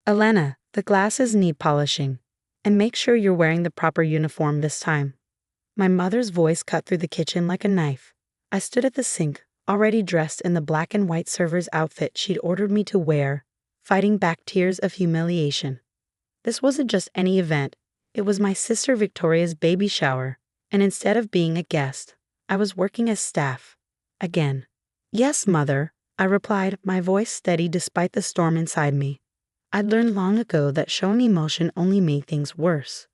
Elena, the glasses need polishing. And make sure you're wearing the proper uniform this time. My mother's voice cut through the kitchen like a knife. I stood at the sink, already dressed in the black and white server's outfit she'd ordered me to wear, fighting back tears of humiliation. This wasn't just any event, it was my sister Victoria's baby shower, and instead of being a guest, I was working as staff. Again. Yes, Mother, I replied, my voice steady despite the storm inside me. I'd learned long ago that showing emotion only made things worse.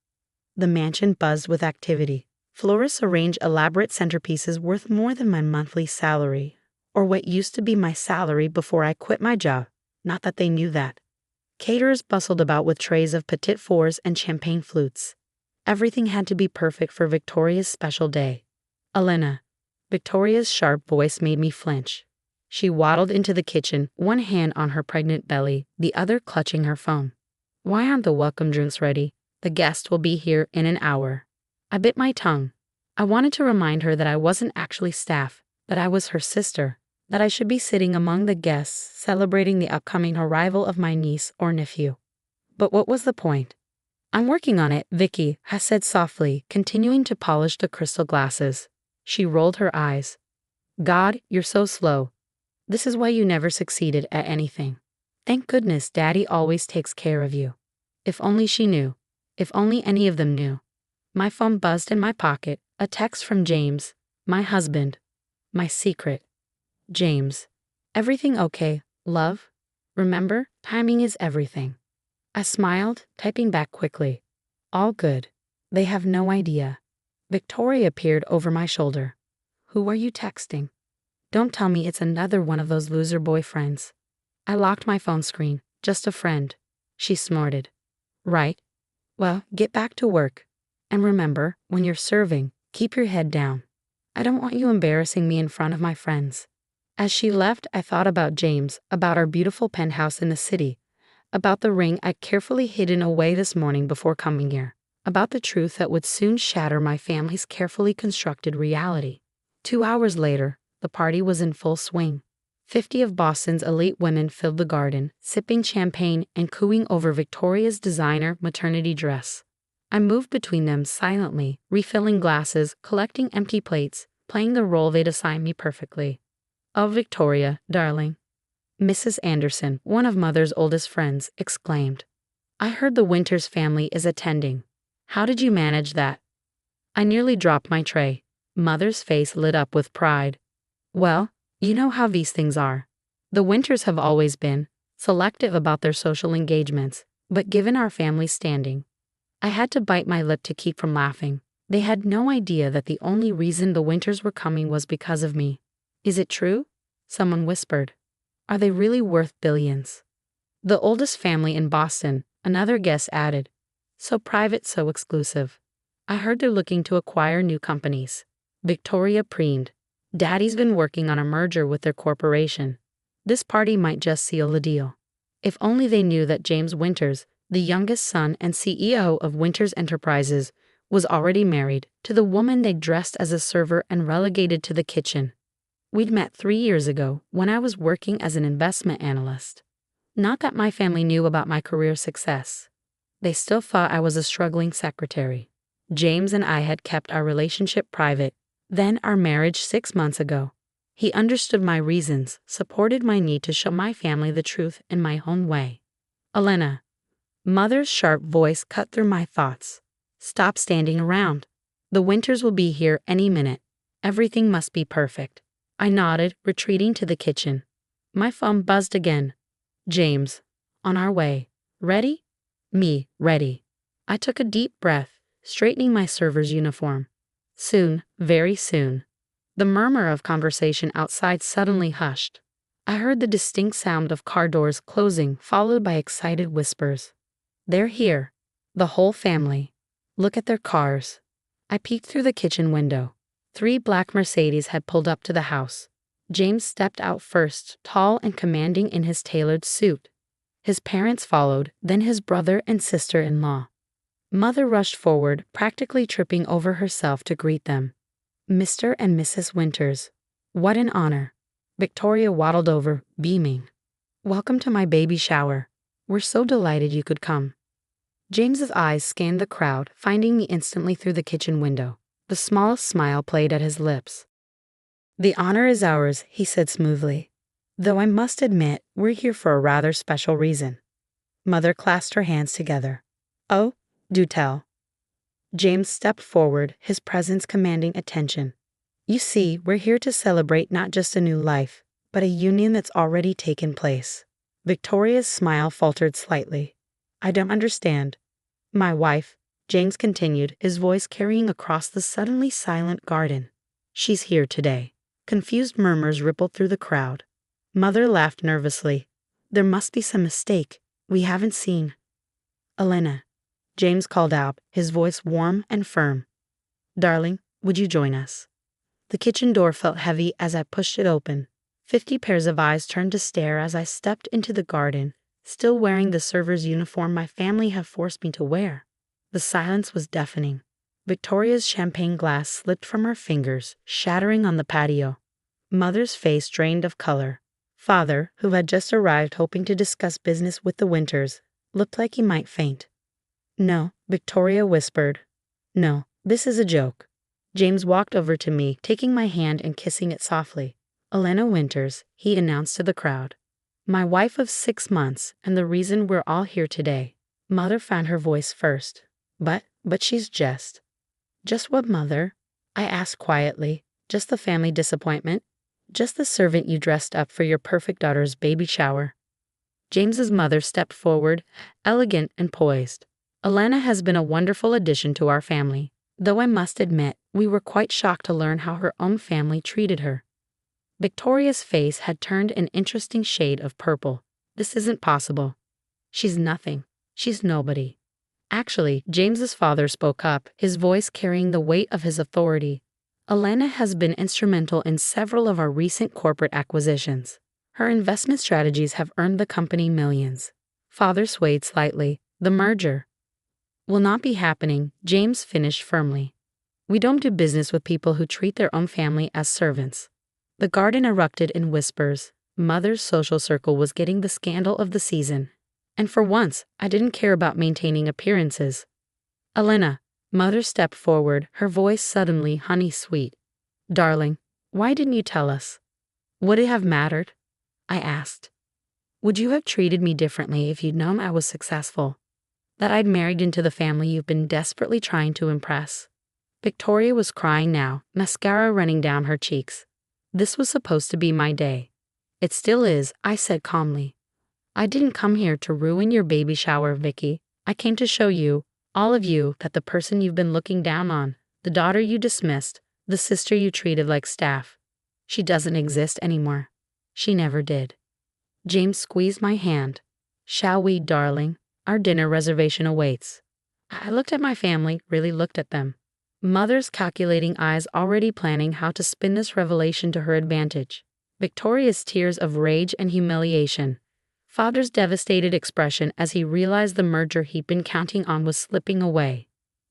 The mansion buzzed with activity. Florists arranged elaborate centerpieces worth more than my monthly salary, or what used to be my salary before I quit my job, not that they knew that. Caterers bustled about with trays of petit fours and champagne flutes. Everything had to be perfect for Victoria's special day. Elena. Victoria's sharp voice made me flinch. She waddled into the kitchen, one hand on her pregnant belly, the other clutching her phone. Why aren't the welcome drinks ready? The guest will be here in an hour. I bit my tongue. I wanted to remind her that I wasn't actually staff, that I was her sister, that I should be sitting among the guests celebrating the upcoming arrival of my niece or nephew. But what was the point? I'm working on it, Vicky, I said softly, continuing to polish the crystal glasses. She rolled her eyes. God, you're so slow. This is why you never succeeded at anything. Thank goodness Daddy always takes care of you. If only she knew. If only any of them knew. My phone buzzed in my pocket, a text from James, my husband. My secret. James. Everything okay, love? Remember, timing is everything. I smiled, typing back quickly. All good. They have no idea. Victoria peered over my shoulder. Who are you texting? Don't tell me it's another one of those loser boyfriends. I locked my phone screen. Just a friend. She snorted. Right. Well, get back to work. And remember, when you're serving, keep your head down. I don't want you embarrassing me in front of my friends. As she left, I thought about James, about our beautiful penthouse in the city, about the ring I'd carefully hidden away this morning before coming here, about the truth that would soon shatter my family's carefully constructed reality. 2 hours later, the party was in full swing. 50 of Boston's elite women filled the garden, sipping champagne and cooing over Victoria's designer maternity dress. I moved between them silently, refilling glasses, collecting empty plates, playing the role they'd assigned me perfectly. Oh, Victoria, darling. Mrs. Anderson, one of Mother's oldest friends, exclaimed. I heard the Winters family is attending. How did you manage that? I nearly dropped my tray. Mother's face lit up with pride. Well, you know how these things are. The Winters have always been selective about their social engagements, but given our family's standing, I had to bite my lip to keep from laughing. They had no idea that the only reason the Winters were coming was because of me. Is it true? Someone whispered. Are they really worth billions? The oldest family in Boston, another guest added. So private, so exclusive. I heard they're looking to acquire new companies. Victoria preened. Daddy's been working on a merger with their corporation. This party might just seal the deal. If only they knew that James Winters, the youngest son and CEO of Winters Enterprises, was already married to the woman they dressed as a server and relegated to the kitchen. We'd met 3 years ago when I was working as an investment analyst. Not that my family knew about my career success. They still thought I was a struggling secretary. James and I had kept our relationship private, then our marriage 6 months ago. He understood my reasons, supported my need to show my family the truth in my own way. Elena. Mother's sharp voice cut through my thoughts. Stop standing around. The Winters will be here any minute. Everything must be perfect. I nodded, retreating to the kitchen. My phone buzzed again. James. On our way. Ready? Me, ready. I took a deep breath, straightening my server's uniform. Soon, very soon. The murmur of conversation outside suddenly hushed. I heard the distinct sound of car doors closing, followed by excited whispers. They're here. The whole family. Look at their cars. I peeked through the kitchen window. 3 black Mercedes had pulled up to the house. James stepped out first, tall and commanding in his tailored suit. His parents followed, then his brother and sister-in-law. Mother rushed forward, practically tripping over herself to greet them. Mr. and Mrs. Winters. What an honor. Victoria waddled over, beaming. Welcome to my baby shower. We're so delighted you could come. James's eyes scanned the crowd, finding me instantly through the kitchen window. The smallest smile played at his lips. The honor is ours, he said smoothly. Though I must admit, we're here for a rather special reason. Mother clasped her hands together. Oh, do tell. James stepped forward, his presence commanding attention. You see, we're here to celebrate not just a new life, but a union that's already taken place. Victoria's smile faltered slightly. I don't understand. My wife, James continued, his voice carrying across the suddenly silent garden. She's here today. Confused murmurs rippled through the crowd. Mother laughed nervously. There must be some mistake. We haven't seen. Elena, James called out, his voice warm and firm. Darling, would you join us? The kitchen door felt heavy as I pushed it open. 50 pairs of eyes turned to stare as I stepped into the garden, still wearing the server's uniform my family had forced me to wear. The silence was deafening. Victoria's champagne glass slipped from her fingers, shattering on the patio. Mother's face drained of color. Father, who had just arrived hoping to discuss business with the Winters, looked like he might faint. No, Victoria whispered. No, this is a joke. James walked over to me, taking my hand and kissing it softly. Elena Winters, he announced to the crowd. My wife of 6 months, and the reason we're all here today. Mother found her voice first. But she's just. Just what, Mother? I asked quietly. Just the family disappointment? Just the servant you dressed up for your perfect daughter's baby shower? James's mother stepped forward, elegant and poised. Elena has been a wonderful addition to our family, though I must admit, we were quite shocked to learn how her own family treated her. Victoria's face had turned an interesting shade of purple. This isn't possible. She's nothing. She's nobody. Actually, James's father spoke up, his voice carrying the weight of his authority. Elena has been instrumental in several of our recent corporate acquisitions. Her investment strategies have earned the company millions. Father swayed slightly. The merger will not be happening, James finished firmly. We don't do business with people who treat their own family as servants. The garden erupted in whispers. Mother's social circle was getting the scandal of the season. And for once, I didn't care about maintaining appearances. Elena, Mother stepped forward, her voice suddenly honey-sweet. Darling, why didn't you tell us? Would it have mattered? I asked. Would you have treated me differently if you'd known I was successful? That I'd married into the family you've been desperately trying to impress? Victoria was crying now, mascara running down her cheeks. This was supposed to be my day. It still is, I said calmly. I didn't come here to ruin your baby shower, Vicky. I came to show you, all of you, that the person you've been looking down on, the daughter you dismissed, the sister you treated like staff, she doesn't exist anymore. She never did. James squeezed my hand. Shall we, darling? Our dinner reservation awaits. I looked at my family, really looked at them. Mother's calculating eyes already planning how to spin this revelation to her advantage. Victoria's tears of rage and humiliation. Father's devastated expression as he realized the merger he'd been counting on was slipping away.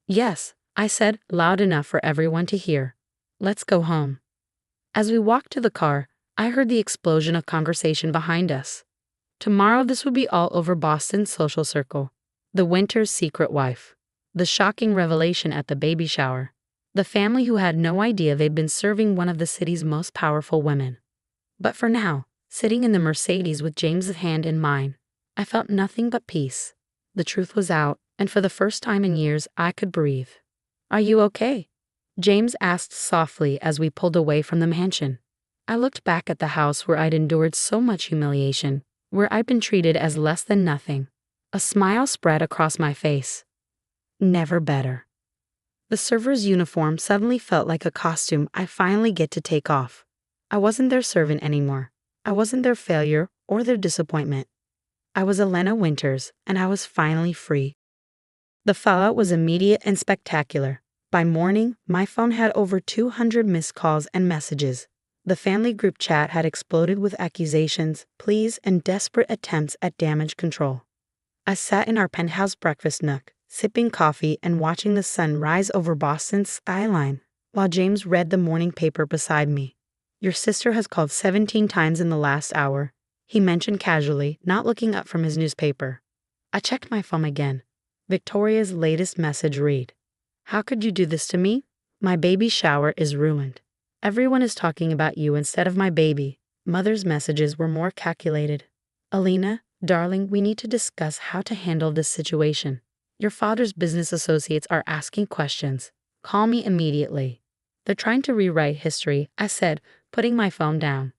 Yes, I said, loud enough for everyone to hear. Let's go home. As we walked to the car, I heard the explosion of conversation behind us. Tomorrow this would be all over Boston's social circle. The Winters' secret wife. The shocking revelation at the baby shower. The family who had no idea they'd been serving one of the city's most powerful women. But for now, sitting in the Mercedes with James's hand in mine, I felt nothing but peace. The truth was out, and for the first time in years, I could breathe. Are you okay? James asked softly as we pulled away from the mansion. I looked back at the house where I'd endured so much humiliation, where I'd been treated as less than nothing. A smile spread across my face. Never better. The server's uniform suddenly felt like a costume I finally get to take off. I wasn't their servant anymore. I wasn't their failure or their disappointment. I was Elena Winters, and I was finally free. The fallout was immediate and spectacular. By morning, my phone had over 200 missed calls and messages. The family group chat had exploded with accusations, pleas, and desperate attempts at damage control. I sat in our penthouse breakfast nook, sipping coffee and watching the sun rise over Boston's skyline, while James read the morning paper beside me. Your sister has called 17 times in the last hour, he mentioned casually, not looking up from his newspaper. I checked my phone again. Victoria's latest message read, "How could you do this to me? My baby shower is ruined. Everyone is talking about you instead of my baby." Mother's messages were more calculated. "Alina, darling, we need to discuss how to handle this situation. Your father's business associates are asking questions. Call me immediately." "They're trying to rewrite history," I said, putting my phone down.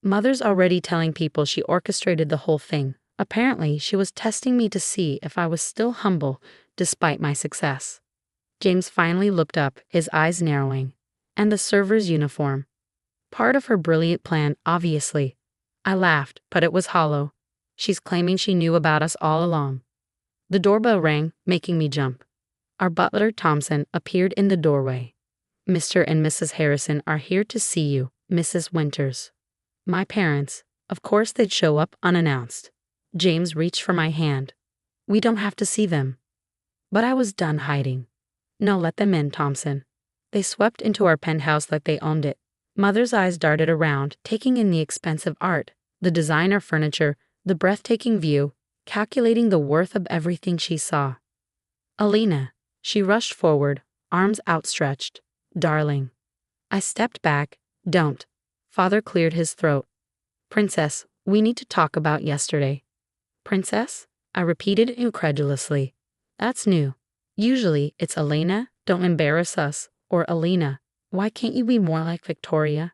Mother's already telling people she orchestrated the whole thing. Apparently, she was testing me to see if I was still humble despite my success. James finally looked up, his eyes narrowing. "And the server's uniform. Part of her brilliant plan, obviously." I laughed, but it was hollow. "She's claiming she knew about us all along." The doorbell rang, making me jump. Our butler, Thompson, appeared in the doorway. "Mr. and Mrs. Harrison are here to see you, Mrs. Winters." My parents, of course they'd show up unannounced. James reached for my hand. "We don't have to see them." But I was done hiding. "No, let them in, Thompson." They swept into our penthouse like they owned it. Mother's eyes darted around, taking in the expensive art, the designer furniture, the breathtaking view, calculating the worth of everything she saw. "Alina," she rushed forward, arms outstretched. "Darling." I stepped back. "Don't." Father cleared his throat. "Princess, we need to talk about yesterday." "Princess?" I repeated incredulously. That's new. Usually it's "Elena, don't embarrass us," or "Alina, why can't you be more like Victoria?"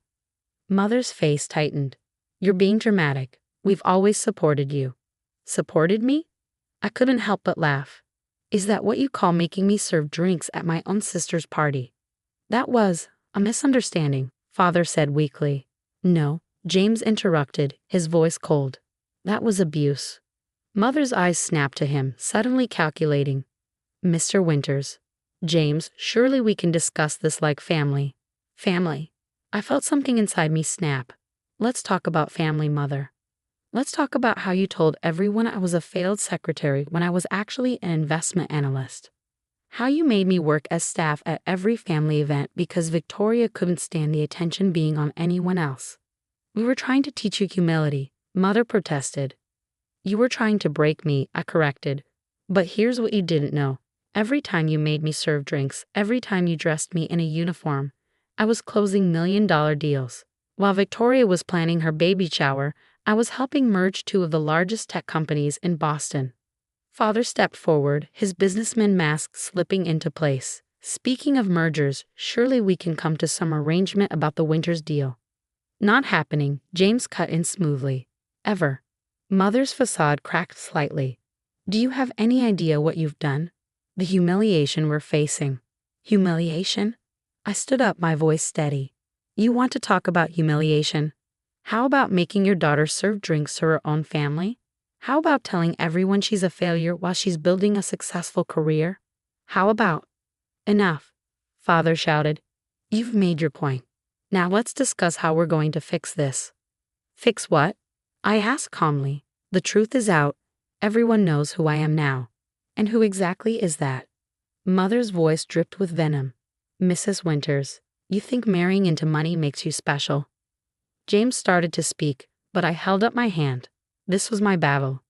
Mother's face tightened. "You're being dramatic. We've always supported you." "Supported me?" I couldn't help but laugh. "Is that what you call making me serve drinks at my own sister's party?" "That was a misunderstanding," Father said weakly. "No," James interrupted, his voice cold. "That was abuse." Mother's eyes snapped to him, suddenly calculating. "Mr. Winters." "James, surely we can discuss this like family." "Family?" I felt something inside me snap. "Let's talk about family, Mother. Let's talk about how you told everyone I was a failed secretary when I was actually an investment analyst. How you made me work as staff at every family event because Victoria couldn't stand the attention being on anyone else. We were trying to teach you humility," Mother protested. "You were trying to break me," I corrected. "But here's what you didn't know. Every time you made me serve drinks, every time you dressed me in a uniform, I was closing million-dollar deals. While Victoria was planning her baby shower, I was helping merge two of the largest tech companies in Boston." Father stepped forward, his businessman mask slipping into place. "Speaking of mergers, surely we can come to some arrangement about the Winters deal." "Not happening," James cut in smoothly. "Ever." Mother's facade cracked slightly. "Do you have any idea what you've done? The humiliation we're facing." "Humiliation?" I stood up, my voice steady. "You want to talk about humiliation? How about making your daughter serve drinks to her own family? How about telling everyone she's a failure while she's building a successful career? How about—" "Enough," Father shouted. "You've made your point. Now let's discuss how we're going to fix this." "Fix what?" I asked calmly. "The truth is out. Everyone knows who I am now." "And who exactly is that?" Mother's voice dripped with venom. "Mrs. Winters, you think marrying into money makes you special." James started to speak, but I held up my hand. This was my battle.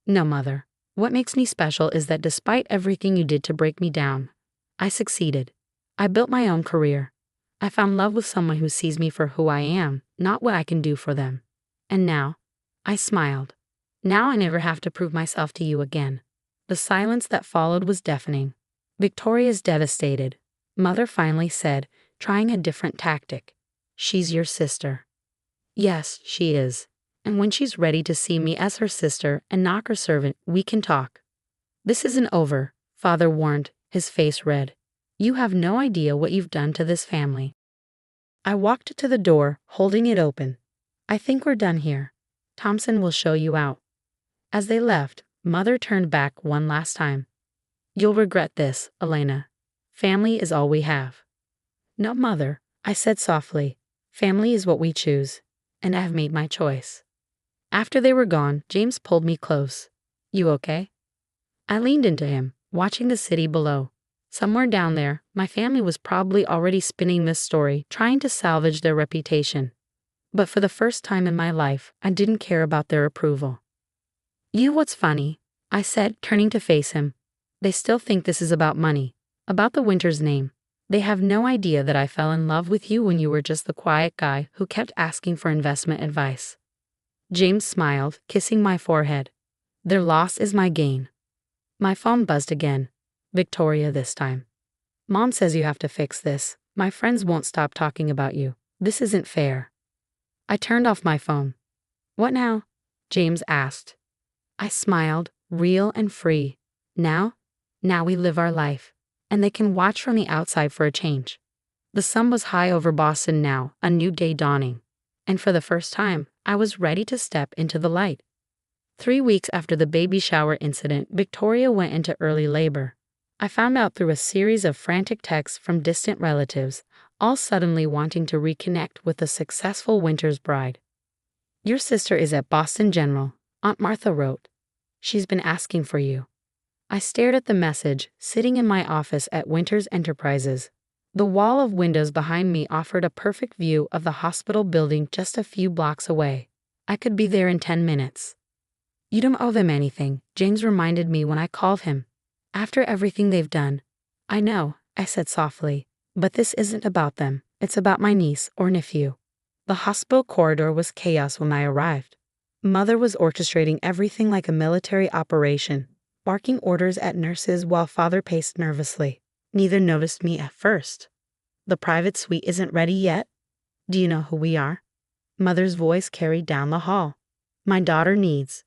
"No, Mother. What makes me special is that despite everything you did to break me down, I succeeded. I built my own career. I found love with someone who sees me for who I am, not what I can do for them. And now," I smiled, "now I never have to prove myself to you again." The silence that followed was deafening. "Victoria's devastated," Mother finally said, trying a different tactic. "She's your sister." "Yes, she is. And when she's ready to see me as her sister and not her servant, we can talk." "This isn't over," Father warned, his face red. "You have no idea what you've done to this family." I walked to the door, holding it open. "I think we're done here. Thompson will show you out." As they left, Mother turned back one last time. "You'll regret this, Elena. Family is all we have." "No, Mother," I said softly. "Family is what we choose, and I have made my choice." After they were gone, James pulled me close. "You okay?" I leaned into him, watching the city below. Somewhere down there, my family was probably already spinning this story, trying to salvage their reputation. But for the first time in my life, I didn't care about their approval. "You know what's funny?" I said, turning to face him. They still think this is about money, about the Winter's name. They have no idea that I fell in love with you when you were just the quiet guy who kept asking for investment advice. James smiled, kissing my forehead. Their loss is my gain. My phone buzzed again. Victoria this time. Mom says you have to fix this. My friends won't stop talking about you. This isn't fair. I turned off my phone. What now? James asked. I smiled, real and free. Now we live our life. And they can watch from the outside for a change. The sun was high over Boston now, a new day dawning. And for the first time, I was ready to step into the light. 3 weeks after the baby shower incident, Victoria went into early labor. I found out through a series of frantic texts from distant relatives, all suddenly wanting to reconnect with the successful Winter's bride. Your sister is at Boston General, Aunt Martha wrote. She's been asking for you. I stared at the message, sitting in my office at Winter's Enterprises. The wall of windows behind me offered a perfect view of the hospital building just a few blocks away. I could be there in 10 minutes. You don't owe them anything, James reminded me when I called him. After everything they've done. I know, I said softly, but this isn't about them. It's about my niece or nephew. The hospital corridor was chaos when I arrived. Mother was orchestrating everything like a military operation, barking orders at nurses while father paced nervously. Neither noticed me at first. The private suite isn't ready yet. Do you know who we are? Mother's voice carried down the hall. My daughter needs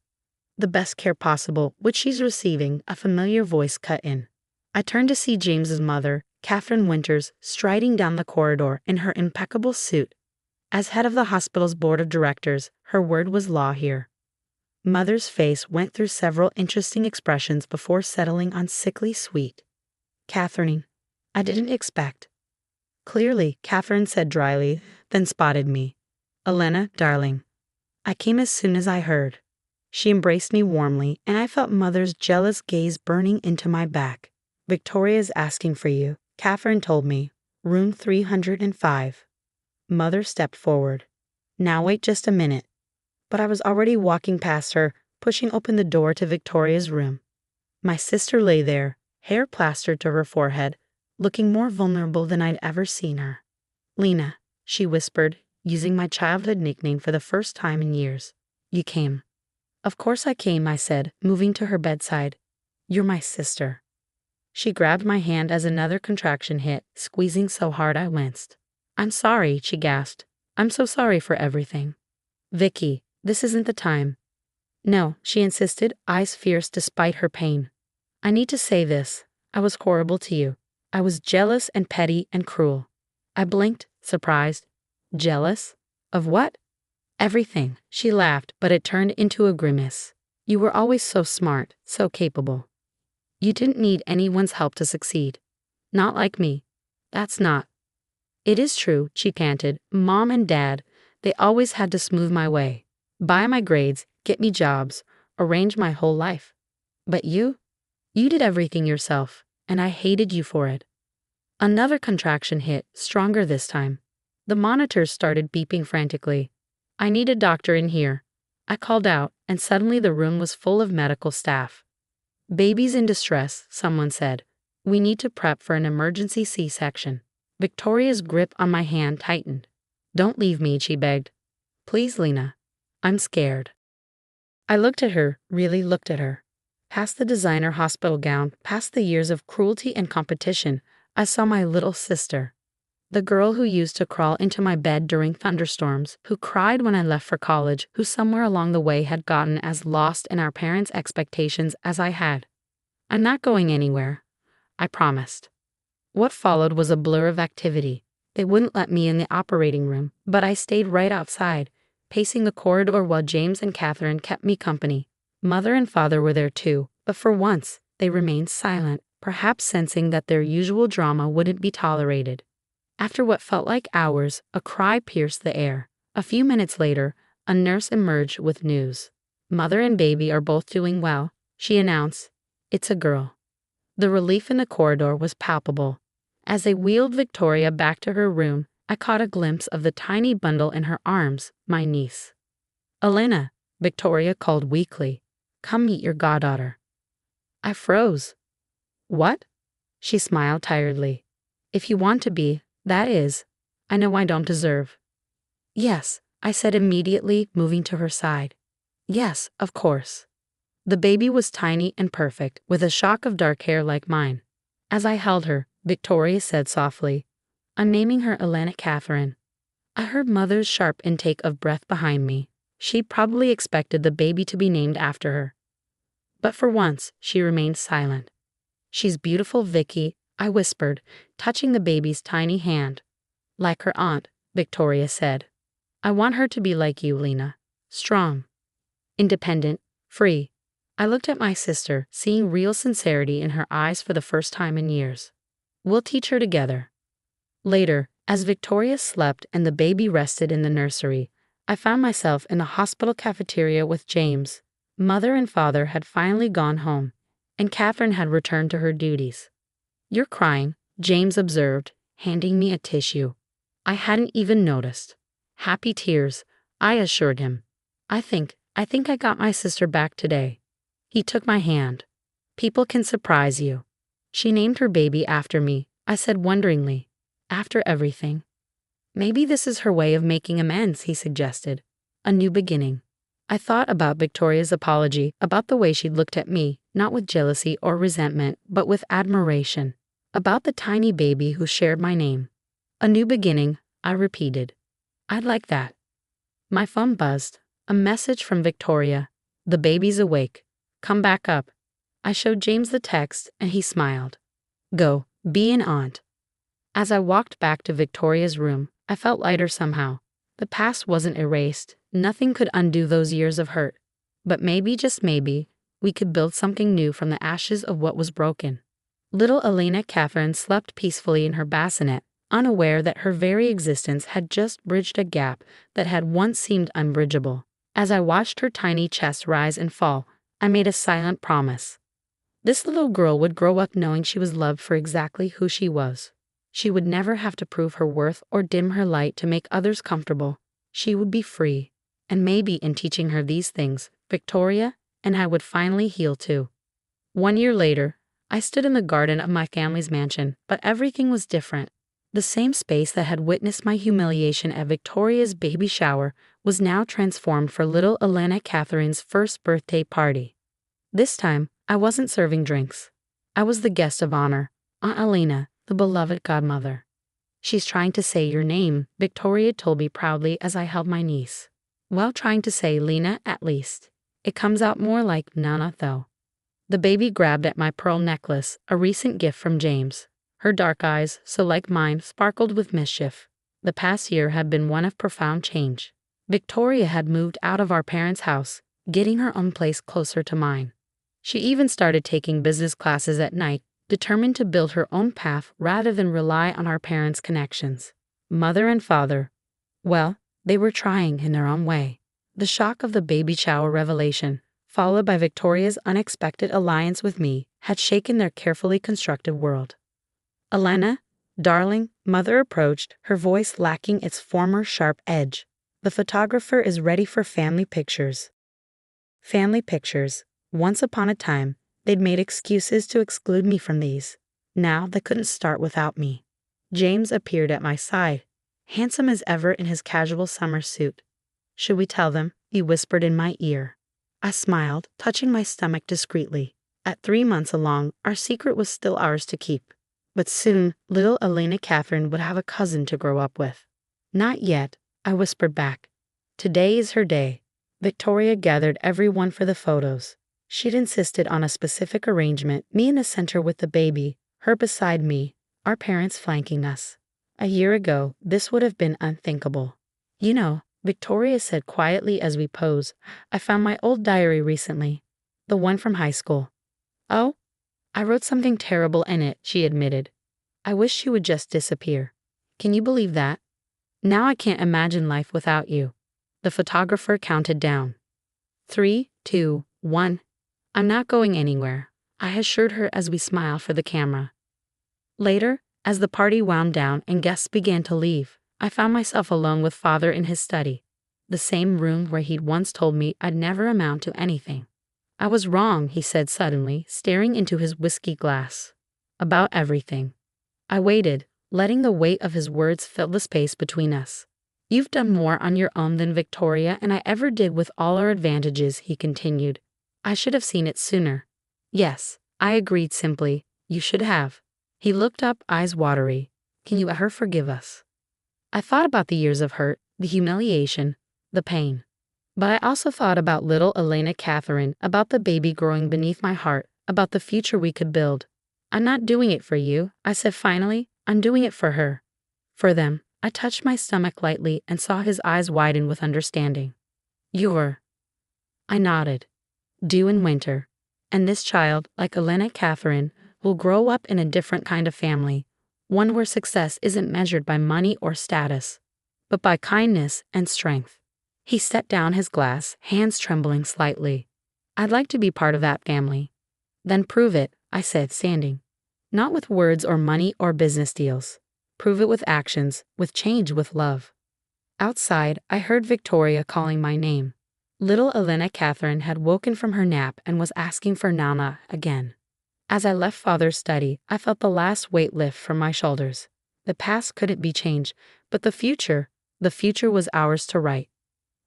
the best care possible, which she's receiving, a familiar voice cut in. I turned to see James's mother, Catherine Winters, striding down the corridor in her impeccable suit. As head of the hospital's board of directors, her word was law here. Mother's face went through several interesting expressions before settling on sickly sweet. Catherine, I didn't expect. Clearly, Catherine said dryly, then spotted me. Elena, darling. I came as soon as I heard. She embraced me warmly, and I felt Mother's jealous gaze burning into my back. Victoria's asking for you, Catherine told me. Room 305. Mother stepped forward. Now wait just a minute. But I was already walking past her, pushing open the door to Victoria's room. My sister lay there, hair plastered to her forehead, looking more vulnerable than I'd ever seen her. Lena, she whispered, using my childhood nickname for the first time in years. You came. Of course I came, I said, moving to her bedside. You're my sister. She grabbed my hand as another contraction hit, squeezing so hard I winced. I'm sorry, she gasped. I'm so sorry for everything. Vicky, this isn't the time. No, she insisted, eyes fierce despite her pain. I need to say this. I was horrible to you. I was jealous and petty and cruel. I blinked, surprised. Jealous? Of what? Everything, she laughed, but it turned into a grimace. You were always so smart, so capable. You didn't need anyone's help to succeed. Not like me. That's not. It is true, she panted. Mom and Dad, they always had to smooth my way, buy my grades, get me jobs, arrange my whole life. But you did everything yourself, and I hated you for it. Another contraction hit, stronger this time. The monitors started beeping frantically. I need a doctor in here. I called out, and suddenly the room was full of medical staff. Baby's in distress, someone said. We need to prep for an emergency C-section. Victoria's grip on my hand tightened. Don't leave me, she begged. Please, Lena. I'm scared. I looked at her, really looked at her. Past the designer hospital gown, past the years of cruelty and competition, I saw my little sister. The girl who used to crawl into my bed during thunderstorms, who cried when I left for college, who somewhere along the way had gotten as lost in our parents' expectations as I had. I'm not going anywhere. I promised. What followed was a blur of activity. They wouldn't let me in the operating room, but I stayed right outside, pacing the corridor while James and Catherine kept me company. Mother and father were there too, but for once, they remained silent, perhaps sensing that their usual drama wouldn't be tolerated. After what felt like hours, a cry pierced the air. A few minutes later, a nurse emerged with news. Mother and baby are both doing well, she announced. It's a girl. The relief in the corridor was palpable. As they wheeled Victoria back to her room, I caught a glimpse of the tiny bundle in her arms, my niece. Elena, Victoria called weakly. Come meet your goddaughter. I froze. What? She smiled tiredly. If you want to be, that is. I know I don't deserve. Yes, I said immediately, moving to her side. Yes, of course. The baby was tiny and perfect, with a shock of dark hair like mine. As I held her, Victoria said softly, I'm naming her Elena Catherine. I heard Mother's sharp intake of breath behind me. She probably expected the baby to be named after her. But for once, she remained silent. She's beautiful, Vicky, I whispered, touching the baby's tiny hand. Like her aunt, Victoria said. I want her to be like you, Lena. Strong. Independent. Free. I looked at my sister, seeing real sincerity in her eyes for the first time in years. We'll teach her together. Later, as Victoria slept and the baby rested in the nursery, I found myself in the hospital cafeteria with James. Mother and father had finally gone home, and Catherine had returned to her duties. You're crying, James observed, handing me a tissue. I hadn't even noticed. Happy tears, I assured him. I think I got my sister back today. He took my hand. People can surprise you. She named her baby after me, I said wonderingly. After everything. Maybe this is her way of making amends, he suggested. A new beginning. I thought about Victoria's apology, about the way she'd looked at me, not with jealousy or resentment, but with admiration. About the tiny baby who shared my name. A new beginning, I repeated. I'd like that. My phone buzzed. A message from Victoria. The baby's awake. Come back up. I showed James the text, and he smiled. Go, be an aunt. As I walked back to Victoria's room, I felt lighter somehow. The past wasn't erased. Nothing could undo those years of hurt. But maybe, just maybe, we could build something new from the ashes of what was broken. Little Elena Catherine slept peacefully in her bassinet, unaware that her very existence had just bridged a gap that had once seemed unbridgeable. As I watched her tiny chest rise and fall, I made a silent promise. This little girl would grow up knowing she was loved for exactly who she was. She would never have to prove her worth or dim her light to make others comfortable. She would be free. And maybe in teaching her these things, Victoria and I would finally heal too. 1 year later, I stood in the garden of my family's mansion, but everything was different. The same space that had witnessed my humiliation at Victoria's baby shower was now transformed for little Elena Catherine's first birthday party. This time, I wasn't serving drinks. I was the guest of honor, Aunt Elena, the beloved godmother. She's trying to say your name, Victoria told me proudly as I held my niece. Well, trying to say Lena at least. It comes out more like Nana though. The baby grabbed at my pearl necklace, a recent gift from James. Her dark eyes, so like mine, sparkled with mischief. The past year had been one of profound change. Victoria had moved out of our parents' house, getting her own place closer to mine. She even started taking business classes at night, determined to build her own path rather than rely on our parents' connections. Mother and father, well, they were trying in their own way. The shock of the baby shower revelation, followed by Victoria's unexpected alliance with me, had shaken their carefully constructed world. Elena, darling, Mother approached, her voice lacking its former sharp edge. The photographer is ready for family pictures. Family pictures. Once upon a time, they'd made excuses to exclude me from these. Now they couldn't start without me. James appeared at my side, handsome as ever in his casual summer suit. Should we tell them? He whispered in my ear. I smiled, touching my stomach discreetly. At 3 months along, our secret was still ours to keep. But soon, little Elena Catherine would have a cousin to grow up with. Not yet, I whispered back. Today is her day. Victoria gathered everyone for the photos. She'd insisted on a specific arrangement, me in the center with the baby, her beside me, our parents flanking us. A year ago, this would have been unthinkable. You know, Victoria said quietly as we posed, I found my old diary recently. The one from high school. Oh? I wrote something terrible in it, she admitted. I wish she would just disappear. Can you believe that? Now I can't imagine life without you. The photographer counted down. 3, 2, 1. I'm not going anywhere, I assured her as we smiled for the camera. Later, as the party wound down and guests began to leave, I found myself alone with Father in his study, the same room where he'd once told me I'd never amount to anything. I was wrong, he said suddenly, staring into his whiskey glass. About everything. I waited, letting the weight of his words fill the space between us. You've done more on your own than Victoria and I ever did with all our advantages, he continued. I should have seen it sooner. Yes, I agreed simply. You should have. He looked up, eyes watery. Can you ever forgive us? I thought about the years of hurt, the humiliation, the pain. But I also thought about little Elena Catherine, about the baby growing beneath my heart, about the future we could build. I'm not doing it for you, I said finally. I'm doing it for her. For them. I touched my stomach lightly and saw his eyes widen with understanding. You're. I nodded. Due in winter. And this child, like Elena Catherine, will grow up in a different kind of family, one where success isn't measured by money or status, but by kindness and strength. He set down his glass, hands trembling slightly. I'd like to be part of that family. Then prove it, I said, standing. Not with words or money or business deals. Prove it with actions, with change, with love. Outside, I heard Victoria calling my name. Little Elena Catherine had woken from her nap and was asking for Nana again. As I left Father's study, I felt the last weight lift from my shoulders. The past couldn't be changed, but the future was ours to write.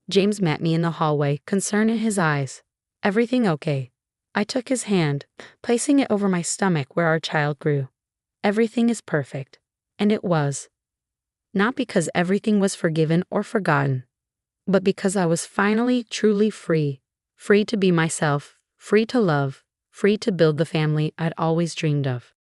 James met me in the hallway, concern in his eyes. Everything okay? I took his hand, placing it over my stomach where our child grew. Everything is perfect. And it was. Not because everything was forgiven or forgotten, but because I was finally truly free. Free to be myself, free to love, free to build the family I'd always dreamed of.